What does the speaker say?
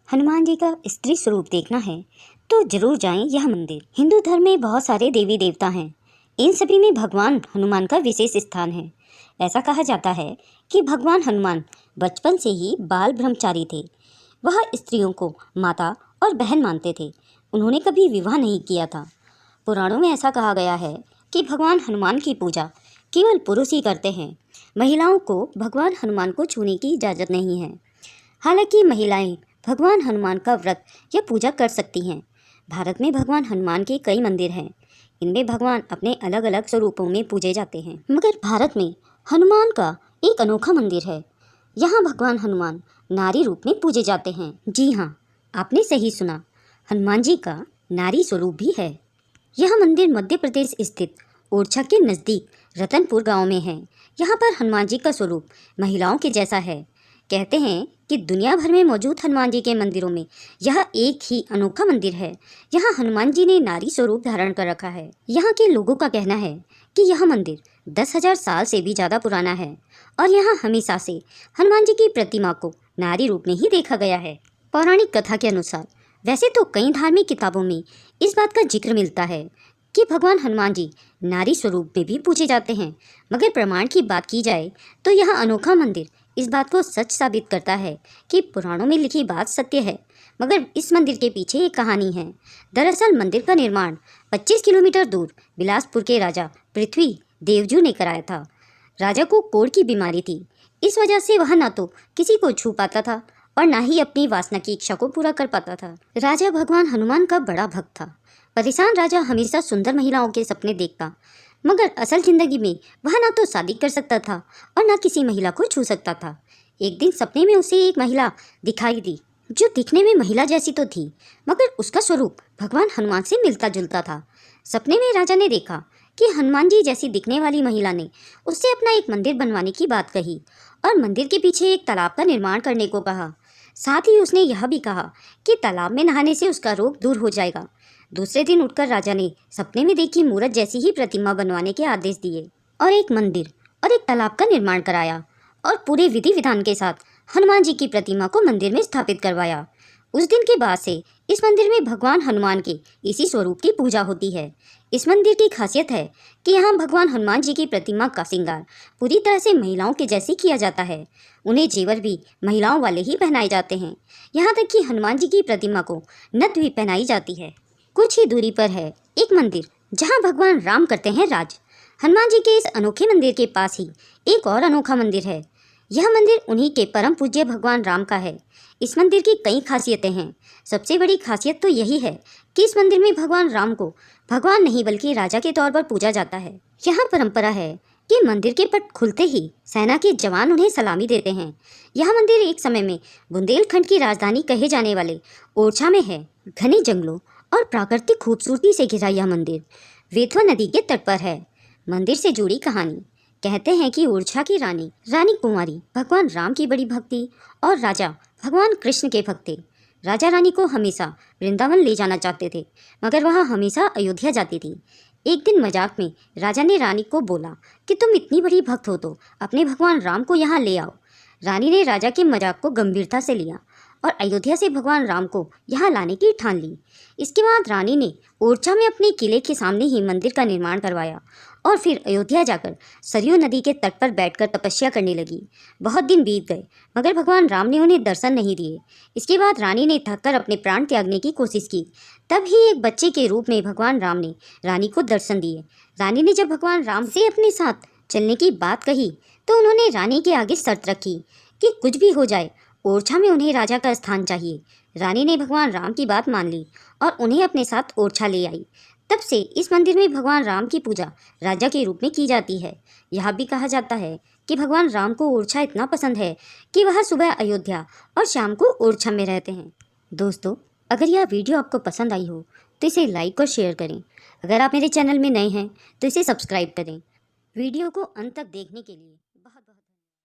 हनुमान जी का स्त्री स्वरूप देखना है तो जरूर जाएं यह मंदिर। हिंदू धर्म में बहुत सारे देवी देवता हैं। इन सभी में भगवान हनुमान का विशेष स्थान है। ऐसा कहा जाता है कि भगवान हनुमान बचपन से ही बाल ब्रह्मचारी थे। वह स्त्रियों को माता और बहन मानते थे। उन्होंने कभी विवाह नहीं किया था। पुराणों में ऐसा कहा गया है कि भगवान हनुमान की पूजा केवल पुरुष ही करते हैं। महिलाओं को भगवान हनुमान को छूने की इजाज़त नहीं है। हालांकि महिलाएं भगवान हनुमान का व्रत या पूजा कर सकती हैं। भारत में भगवान हनुमान के कई मंदिर हैं। इनमें भगवान अपने अलग अलग स्वरूपों में पूजे जाते हैं, मगर भारत में हनुमान का एक अनोखा मंदिर है। यहाँ भगवान हनुमान नारी रूप में पूजे जाते हैं। जी हाँ, आपने सही सुना, हनुमान जी का नारी स्वरूप भी है। यह मंदिर मध्य प्रदेश स्थित ओरछा के नज़दीक रतनपुर गांव में है। यहाँ पर हनुमान जी का स्वरूप महिलाओं के जैसा है। कहते हैं कि दुनिया भर में मौजूद हनुमान जी के मंदिरों में यह एक ही अनोखा मंदिर है। यहाँ हनुमान जी ने नारी स्वरूप धारण कर रखा है। यहाँ के लोगों का कहना है कि यह मंदिर 10,000 साल से भी ज़्यादा पुराना है और यहाँ हमेशा से हनुमान जी की प्रतिमा को नारी रूप में ही देखा गया है। पौराणिक कथा के अनुसार वैसे तो कई धार्मिक किताबों में इस बात का जिक्र मिलता है कि भगवान हनुमान जी नारी स्वरूप में भी पूजे जाते हैं, मगर प्रमाण की बात की जाए तो यह अनोखा मंदिर इस बात को सच साबित करता है कि पुराणों में लिखी बात सत्य है। मगर इस मंदिर के पीछे एक कहानी है। दरअसल मंदिर का निर्माण 25 किलोमीटर दूर बिलासपुर के राजा पृथ्वी देवजू ने कराया था। राजा को कोढ़ की बीमारी थी। इस वजह से वह न तो किसी को छू पाता था और न ही अपनी वासना की इच्छा को पूरा कर पाता था। राजा भगवान हनुमान का बड़ा भक्त था। परेशान राजा हमेशा सुंदर महिलाओं के सपने देखता, मगर असल जिंदगी में वह ना तो शादी कर सकता था और ना किसी महिला को छू सकता था। एक दिन सपने में उसे एक महिला दिखाई दी, जो दिखने में महिला जैसी तो थी, मगर उसका स्वरूप भगवान हनुमान से मिलता जुलता था। सपने में राजा ने देखा कि हनुमान जी जैसी दिखने वाली महिला ने उससे अपना एक मंदिर बनवाने की बात कही और मंदिर के पीछे एक तालाब का निर्माण करने को कहा। साथ ही उसने यह भी कहा कि तालाब में नहाने से उसका रोग दूर हो जाएगा। दूसरे दिन उठकर राजा ने सपने में देखी मूर्त जैसी ही प्रतिमा बनवाने के आदेश दिए और एक मंदिर और एक तालाब का निर्माण कराया और पूरे विधि विधान के साथ हनुमान जी की प्रतिमा को मंदिर में स्थापित करवाया। उस दिन के बाद से इस मंदिर में भगवान हनुमान के इसी स्वरूप की पूजा होती है। इस मंदिर की खासियत है कि यहाँ भगवान हनुमान जी की प्रतिमा का श्रृंगार पूरी तरह से महिलाओं के जैसे किया जाता है। उन्हें जेवर भी महिलाओं वाले ही पहनाए जाते हैं। यहाँ तक कि हनुमान जी की प्रतिमा को नथ भी पहनाई जाती है। कुछ ही दूरी पर है एक मंदिर जहाँ भगवान राम करते हैं राज। हनुमान जी के इस अनोखे मंदिर के पास ही एक और अनोखा मंदिर है। यह मंदिर उन्हीं के परम पूज्य भगवान राम का है। इस मंदिर की कई खासियतें हैं। सबसे बड़ी खासियत तो यही है कि इस मंदिर में भगवान राम को भगवान नहीं बल्कि राजा के तौर पर पूजा जाता है। यहाँ परंपरा है कि मंदिर के पट खुलते ही सेना के जवान उन्हें सलामी देते हैं। यह मंदिर एक समय में बुंदेलखंड की राजधानी कहे जाने वाले ओरछा में है। घने जंगलों और प्राकृतिक खूबसूरती से घिरा यह मंदिर वेथवा नदी के तट पर है। मंदिर से जुड़ी कहानी कहते हैं कि ओरछा की रानी कुंवारी भगवान राम की बड़ी भक्ति और राजा भगवान कृष्ण के भक्त थे। राजा रानी को हमेशा वृंदावन ले जाना चाहते थे, मगर वह हमेशा अयोध्या जाती थी। एक दिन मजाक में राजा ने रानी को बोला कि तुम इतनी बड़ी भक्त हो तो अपने भगवान राम को यहाँ ले आओ। रानी ने राजा के मजाक को गंभीरता से लिया और अयोध्या से भगवान राम को यहाँ लाने की ठान ली। इसके बाद रानी ने ओरछा में अपने किले के सामने ही मंदिर का निर्माण करवाया और फिर अयोध्या जाकर सरयू नदी के तट पर बैठकर तपस्या करने लगी। बहुत दिन बीत गए, मगर भगवान राम ने उन्हें दर्शन नहीं दिए। इसके बाद रानी ने थककर अपने प्राण त्यागने की कोशिश की। तब ही एक बच्चे के रूप में भगवान राम ने रानी को दर्शन दिए। रानी ने जब भगवान राम से अपने साथ चलने की बात कही तो उन्होंने रानी के आगे शर्त रखी कि कुछ भी हो जाए ओरछा में उन्हें राजा का स्थान चाहिए। रानी ने भगवान राम की बात मान ली और उन्हें अपने साथ ओरछा ले आई। तब से इस मंदिर में भगवान राम की पूजा राजा के रूप में की जाती है। यह भी कहा जाता है कि भगवान राम को ओरछा इतना पसंद है कि वह सुबह अयोध्या और शाम को ओरछा में रहते हैं। दोस्तों, अगर यह वीडियो आपको पसंद आई हो तो इसे लाइक और शेयर करें। अगर आप मेरे चैनल में नए हैं तो इसे सब्सक्राइब करें। वीडियो को अंत तक देखने के लिए बहुत बहुत